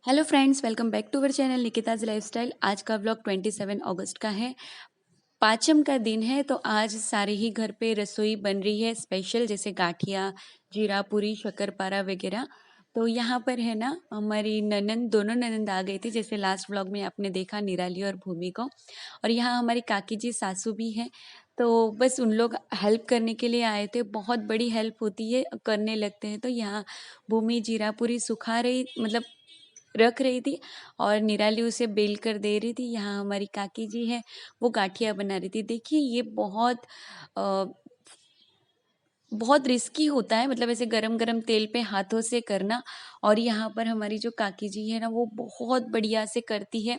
Hello friends, welcome back to our channel Nikita's lifestyle. आज का vlog 27 अगस्त का है। पाँचम का दिन है, तो आज सारे ही घर पे रसोई बन रही है स्पेशल, जैसे गाठिया, जीरा पूरी, शक्करपारा वगैरह। तो यहाँ पर है ना, हमारी ननंद, दोनों ननंद आ गई थी, जैसे लास्ट व्लॉग में आपने देखा, निराली और भूमि को। और यहाँ हमारी काकी जी सासू भी हैं। तो बस उन लोग हेल्प करने के लिए आए थे। बहुत बड़ी हेल्प होती है, करने लगते हैं। तो यहाँ भूमि जीरा पूरी सुखा रही, मतलब रख रही थी, और निराली उसे बेल कर दे रही थी। यहाँ हमारी काकी जी है, वो गाठिया बना रही थी। देखिए, ये अ, बहुत रिस्की होता है, मतलब ऐसे गरम गरम तेल पे हाथों से करना। और यहाँ पर हमारी जो काकी जी है ना, वो बहुत बढ़िया से करती है।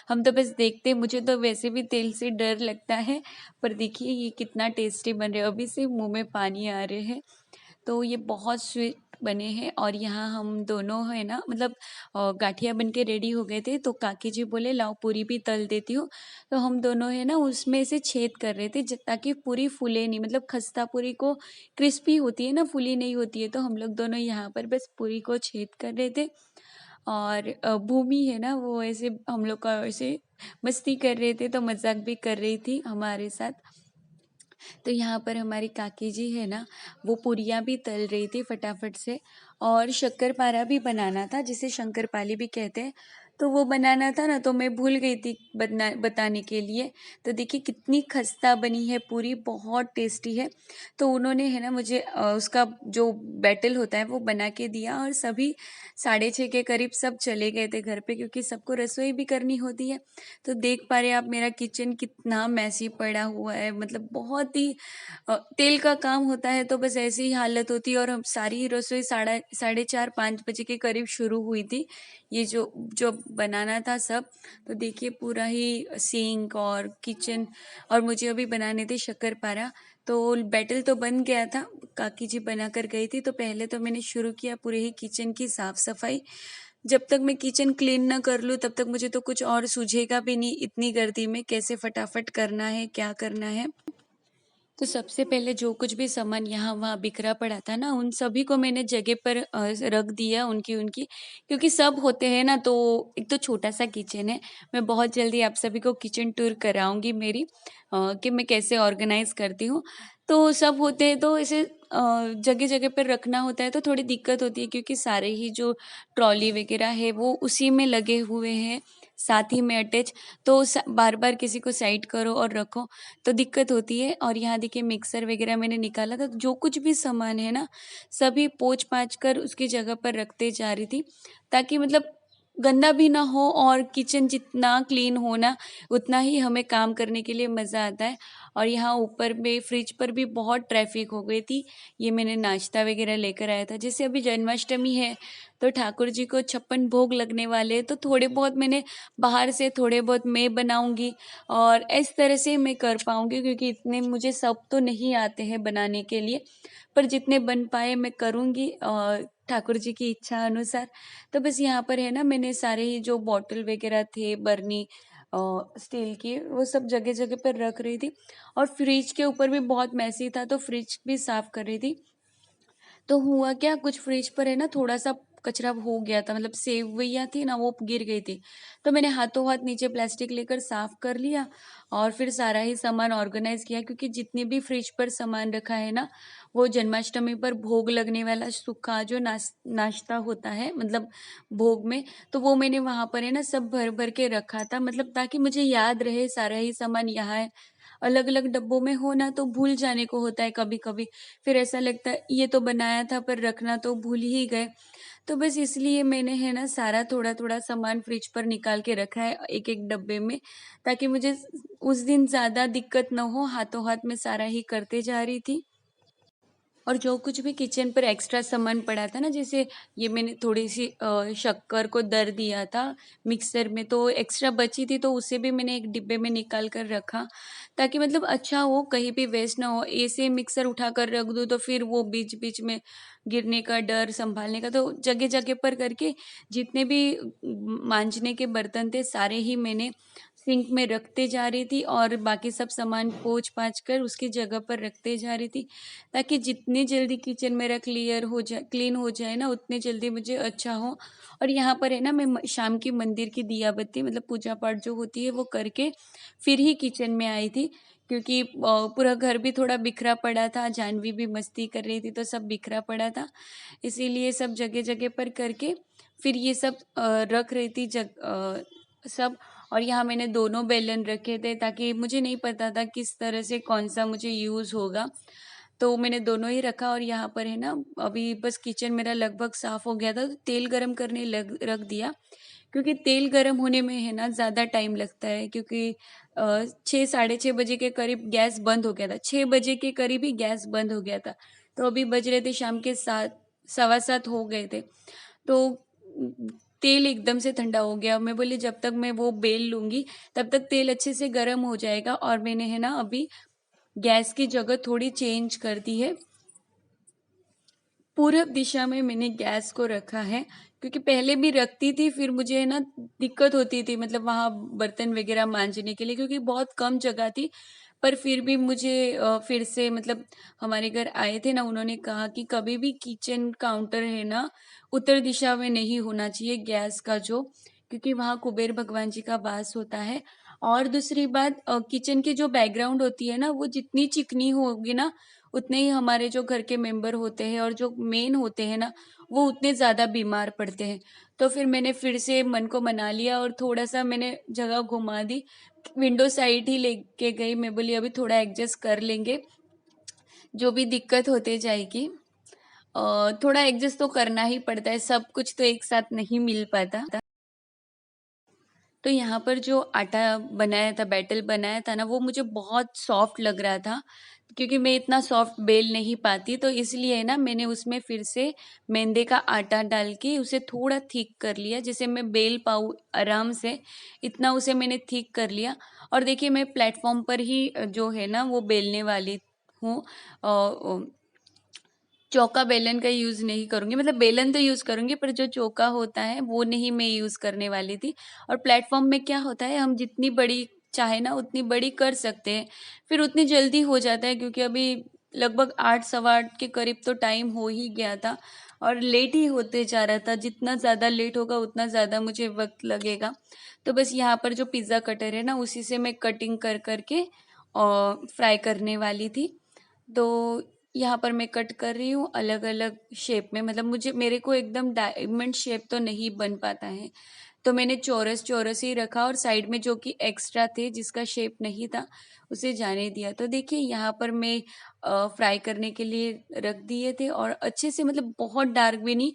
हम तो बस देखते, मुझे तो वैसे भी तेल से डर लगता है, पर देखिए ये कितना टेस्टी बन रहे हैं, अभी से मुंह में पानी आ रहे हैं। तो ये बहुत स्वीट बने हैं। और यहाँ हम दोनों है ना, मतलब गाठिया बन के रेडी हो गए थे, तो काकी जी बोले लाओ पूरी भी तल देती हूँ। तो हम दोनों है ना, उसमें से छेद कर रहे थे, ताकि पूरी फूले नहीं, मतलब खस्ता पूरी को क्रिस्पी होती है ना, फूली नहीं होती है। तो हम लोग दोनों यहाँ पर बस पूरी को छेद कर रहे थे। और भूमि है ना, वो ऐसे हम लोग का ऐसे मस्ती कर रहे थे, तो मजाक भी कर रही थी हमारे साथ। तो यहाँ पर हमारी काकी जी है ना, वो पूरियाँ भी तल रही थी फटाफट से। और शक्करपारा भी बनाना था, जिसे शंकरपाली भी कहते हैं। तो वो बनाना था ना, तो मैं भूल गई थी बताने के लिए। तो देखिए कितनी खस्ता बनी है पूरी, बहुत टेस्टी है। तो उन्होंने है ना मुझे उसका जो बैटल होता है वो बना के दिया, और सभी 6:30 के करीब सब चले गए थे घर पे, क्योंकि सबको रसोई भी करनी होती है। तो देख पा रहे हैं आप, मेरा किचन कितना मैसी पड़ा हुआ है, मतलब बहुत ही तेल का काम होता है, तो बस ऐसी ही हालत होती है। और हम सारी रसोई साढ़े 4-5 बजे के करीब शुरू हुई थी, ये जो जो बनाना था सब। तो देखिए पूरा ही सिंक और किचन, और मुझे अभी बनाने थे शक्करपारा। तो बैटल तो बन गया था, काकी जी बना कर गई थी। तो पहले तो मैंने शुरू किया पूरे ही किचन की साफ सफाई। जब तक मैं किचन क्लीन ना कर लूँ, तब तक मुझे तो कुछ और सूझेगा भी नहीं, इतनी गर्दी में कैसे फटाफट करना है, क्या करना है। तो सबसे पहले जो कुछ भी सामान यहाँ वहाँ बिखरा पड़ा था ना, उन सभी को मैंने जगह पर रख दिया, उनकी उनकी। क्योंकि सब होते हैं ना, तो एक तो छोटा सा किचन है। मैं बहुत जल्दी आप सभी को किचन टूर कराऊंगी मेरी, कि मैं कैसे ऑर्गेनाइज करती हूँ। तो सब होते हैं, तो ऐसे जगह जगह पर रखना होता है, तो थोड़ी दिक्कत होती है, क्योंकि सारे ही जो ट्रॉली वगैरह है वो उसी में लगे हुए हैं, साथ ही में अटैच। तो बार बार किसी को साइड करो और रखो, तो दिक्कत होती है। और यहाँ देखिए मिक्सर वगैरह मैंने निकाला था, तो जो कुछ भी सामान है ना, सभी पोंछ पाछ कर उसकी जगह पर रखते जा रही थी, ताकि मतलब गंदा भी ना हो, और किचन जितना क्लीन हो ना, उतना ही हमें काम करने के लिए मज़ा आता है। और यहाँ ऊपर में फ्रिज पर भी बहुत ट्रैफिक हो गई थी। ये मैंने नाश्ता वगैरह लेकर आया था, जैसे अभी जन्माष्टमी है, तो ठाकुर जी को 56 भोग लगने वाले हैं, तो थोड़े बहुत मैंने बाहर से, थोड़े बहुत मैं बनाऊंगी। और इस तरह से मैं कर पाऊंगी, क्योंकि इतने मुझे सब तो नहीं आते हैं बनाने के लिए, पर जितने बन पाए मैं करूंगी, और ठाकुर जी की इच्छा अनुसार। तो बस यहाँ पर है ना, मैंने सारे ही जो बॉटल वगैरह थे, बर्नी स्टील की, वो सब जगह जगह पर रख रही थी। और फ्रिज के ऊपर भी बहुत मैसी था, तो फ्रिज भी साफ कर रही थी। तो हुआ क्या, कुछ फ्रिज पर है ना थोड़ा सा कचरा हो गया था, मतलब सेवइयाँ थी ना, वो गिर गई थी। तो मैंने हाथों हाथ नीचे प्लास्टिक लेकर साफ कर लिया, और फिर सारा ही सामान ऑर्गेनाइज किया, क्योंकि जितने भी फ्रिज पर सामान रखा है ना, वो जन्माष्टमी पर भोग लगने वाला सूखा जो नाश्ता होता है, मतलब भोग में, तो वो मैंने वहां पर है ना सब भर भर के रखा था, मतलब ताकि मुझे याद रहे सारा ही सामान यहाँ है। अलग अलग डब्बों में हो ना, तो भूल जाने को होता है कभी कभी। फिर ऐसा लगता है ये तो बनाया था, पर रखना तो भूल ही गए। तो बस इसलिए मैंने है ना सारा थोड़ा थोड़ा सामान फ्रिज पर निकाल के रखा है, एक एक डब्बे में, ताकि मुझे उस दिन ज्यादा दिक्कत न हो, हाथों हाथ में सारा ही करते जा रही थी। और जो कुछ भी किचन पर एक्स्ट्रा सामान पड़ा था ना, जैसे ये मैंने थोड़ी सी शक्कर को दर दिया था मिक्सर में, तो एक्स्ट्रा बची थी, तो उसे भी मैंने एक डिब्बे में निकाल कर रखा, ताकि मतलब अच्छा हो, कहीं भी वेस्ट ना हो। ऐसे मिक्सर उठा कर रख दूँ, तो फिर वो बीच बीच में गिरने का डर, संभालने का, तो जगह जगह पर करके जितने भी मांजने के बर्तन थे, सारे ही मैंने सिंक में रखते जा रही थी और बाकी सब सामान पोंछ पाछ कर उसकी जगह पर रखते जा रही थी, ताकि जितनी जल्दी किचन मेरा क्लीन हो जाए ना, उतनी जल्दी मुझे अच्छा हो। और यहाँ पर है ना, मैं शाम की मंदिर की दिया बत्ती मतलब पूजा पाठ जो होती है वो करके फिर ही किचन में आई थी, क्योंकि पूरा घर भी थोड़ा बिखरा पड़ा था, जानवी भी मस्ती कर रही थी तो सब बिखरा पड़ा था, इसीलिए सब जगह जगह पर करके फिर ये सब रख रही थी सब। और यहाँ मैंने दोनों बेलन रखे थे, ताकि मुझे नहीं पता था किस तरह से कौन सा मुझे यूज़ होगा, तो मैंने दोनों ही रखा। और यहाँ पर है ना, अभी बस किचन मेरा लगभग साफ़ हो गया था, तो तेल गरम करने रख दिया, क्योंकि तेल गरम होने में है ना ज़्यादा टाइम लगता है, क्योंकि 6 साढ़े 6 बजे के करीब गैस बंद हो गया था, 6 बजे के करीब ही गैस बंद हो गया था। तो अभी बज रहे थे शाम के 7, 7:15 हो गए थे, तो तेल एकदम से ठंडा हो गया। मैं बोली जब तक मैं वो बेल लूँगी तब तक तेल अच्छे से गर्म हो जाएगा। और मैंने है ना अभी गैस की जगह थोड़ी चेंज कर दी है, पूरब दिशा में मैंने गैस को रखा है, क्योंकि पहले भी रखती थी, फिर मुझे है ना दिक्कत होती थी, मतलब वहाँ बर्तन वगैरह मांजने के लिए, क्योंकि बहुत कम जगह थी। पर फिर भी मुझे फिर से मतलब हमारे घर आए थे ना, उन्होंने कहा कि कभी भी किचन काउंटर है ना उत्तर दिशा में नहीं होना चाहिए गैस का, जो क्योंकि वहाँ कुबेर भगवान जी का वास होता है। और दूसरी बात, किचन की जो बैकग्राउंड होती है ना, वो जितनी चिकनी होगी ना, उतने ही हमारे जो घर के मेंबर होते हैं और जो मेन होते हैं ना, वो उतने ज़्यादा बीमार पड़ते हैं। तो फिर मैंने फिर से मन को मना लिया और थोड़ा-सा मैंने जगह घुमा दी, विंडो साइड ही लेके गई। मैं बोली अभी थोड़ा एडजस्ट कर लेंगे, जो भी दिक्कत होते जाएगी। थोड़ा एडजस्ट तो करना ही पड़ता है, सब कुछ तो एक साथ नहीं मिल पाता। तो यहाँ पर जो आटा बनाया था, बैटर बनाया था ना, वो मुझे बहुत सॉफ्ट लग रहा था, क्योंकि मैं इतना सॉफ्ट बेल नहीं पाती, तो इसलिए ना मैंने उसमें फिर से मैदे का आटा डाल के उसे थोड़ा थिक कर लिया, जिसे मैं बेल पाऊँ आराम से, इतना उसे मैंने थिक कर लिया। और देखिए मैं प्लेटफॉर्म पर ही जो है ना वो बेलने वाली हूँ। चौका बेलन का यूज़ नहीं करूँगी, मतलब बेलन तो यूज़ करूँगी, पर जो चौका होता है वो नहीं मैं यूज़ करने वाली थी। और प्लेटफ़ॉर्म में क्या होता है, हम जितनी बड़ी चाहे ना उतनी बड़ी कर सकते हैं, फिर उतनी जल्दी हो जाता है, क्योंकि अभी लगभग 8 सवा 8 के करीब तो टाइम हो ही गया था और लेट ही होते जा रहा था। जितना ज़्यादा लेट होगा उतना ज़्यादा मुझे वक़्त लगेगा। तो बस यहाँ पर जो पिज़्ज़ा कटर है ना, उसी से मैं कटिंग कर के फ्राई करने वाली थी। तो यहाँ पर मैं कट कर रही हूँ अलग-अलग शेप में, मतलब मेरे को एकदम डायमंड शेप तो नहीं बन पाता है, तो मैंने चौरस-चौरस ही रखा और साइड में जो कि एक्स्ट्रा थे जिसका शेप नहीं था, उसे जाने दिया। तो देखिए यहाँ पर मैं फ्राई करने के लिए रख दिए थे और अच्छे से, मतलब बहुत डार्क भी नहीं,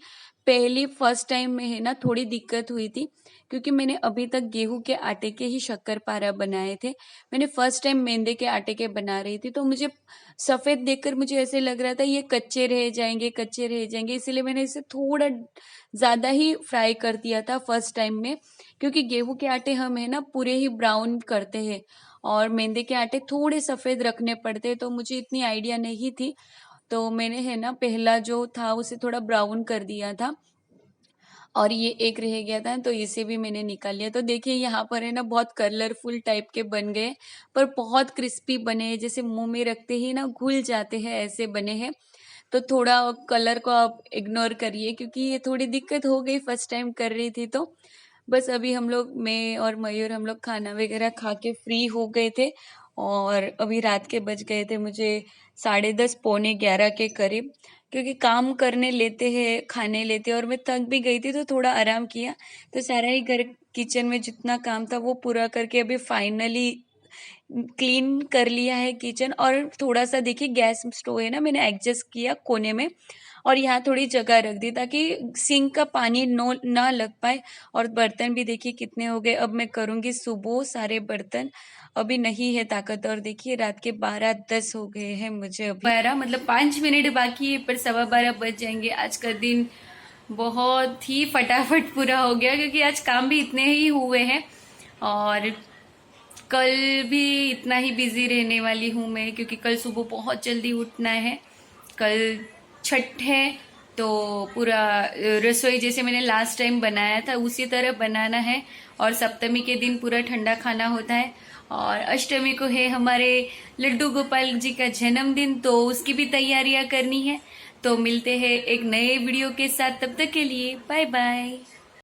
पहली फर्स्ट टाइम में है ना थोड़ी दिक्कत हुई थी, क्योंकि मैंने अभी तक गेहूँ के आटे के ही शक्करपारा बनाए थे। मैंने फर्स्ट टाइम मैदे के आटे के बना रही थी, तो मुझे सफ़ेद देखकर मुझे ऐसे लग रहा था ये कच्चे रह जाएँगे, इसीलिए मैंने इसे थोड़ा ज़्यादा ही फ्राई कर दिया था फर्स्ट टाइम में, क्योंकि गेहूँ के आटे हम है ना पूरे ही ब्राउन करते हैं और मैदे के आटे थोड़े सफ़ेद रखने पड़ते हैं, तो मुझे इतनी आइडिया नहीं थी। तो मैंने है ना पहला जो था उसे थोड़ा ब्राउन कर दिया था और ये एक रह गया था, तो इसे भी मैंने निकाल लिया। तो देखिए यहाँ पर है ना बहुत कलरफुल टाइप के बन गए, पर बहुत क्रिस्पी बने हैं, जैसे मुँह में रखते ही ना घुल जाते हैं, ऐसे बने हैं। तो थोड़ा कलर को आप इग्नोर करिए, क्योंकि ये थोड़ी दिक्कत हो गई, फर्स्ट टाइम कर रही थी तो। बस अभी मैं और मयूर हम लोग खाना वगैरह खा के फ्री हो गए थे और अभी रात के बज गए थे मुझे 10:30 पौने 11 के करीब, क्योंकि काम करने लेते हैं, खाने लेते हैं और मैं थक भी गई थी तो थोड़ा आराम किया। तो सारा ही घर किचन में जितना काम था वो पूरा करके अभी फाइनली क्लीन कर लिया है किचन। और थोड़ा-सा देखिए गैस स्टोव है ना, मैंने एडजस्ट किया कोने में और यहाँ थोड़ी जगह रख दी, ताकि सिंक का पानी नो ना लग पाए। और बर्तन भी देखिए कितने हो गए, अब मैं करूँगी सुबह सारे बर्तन, अभी नहीं है ताकत। और देखिए रात के 12:10 हो गए हैं मुझे, अभी 12 मतलब 5 मिनट बाकी है, पर 12:15 बज जाएंगे। आज का दिन बहुत ही फटाफट पूरा हो गया, क्योंकि आज काम भी इतने ही हुए हैं और कल भी इतना ही बिजी रहने वाली हूँ मैं, क्योंकि कल सुबह बहुत जल्दी उठना है। कल छठ है तो पूरा रसोई जैसे मैंने लास्ट टाइम बनाया था उसी तरह बनाना है। और सप्तमी के दिन पूरा ठंडा खाना होता है। और अष्टमी को है हमारे लड्डू गोपाल जी का जन्मदिन, तो उसकी भी तैयारियां करनी है। तो मिलते हैं एक नए वीडियो के साथ, तब तक के लिए बाय बाय।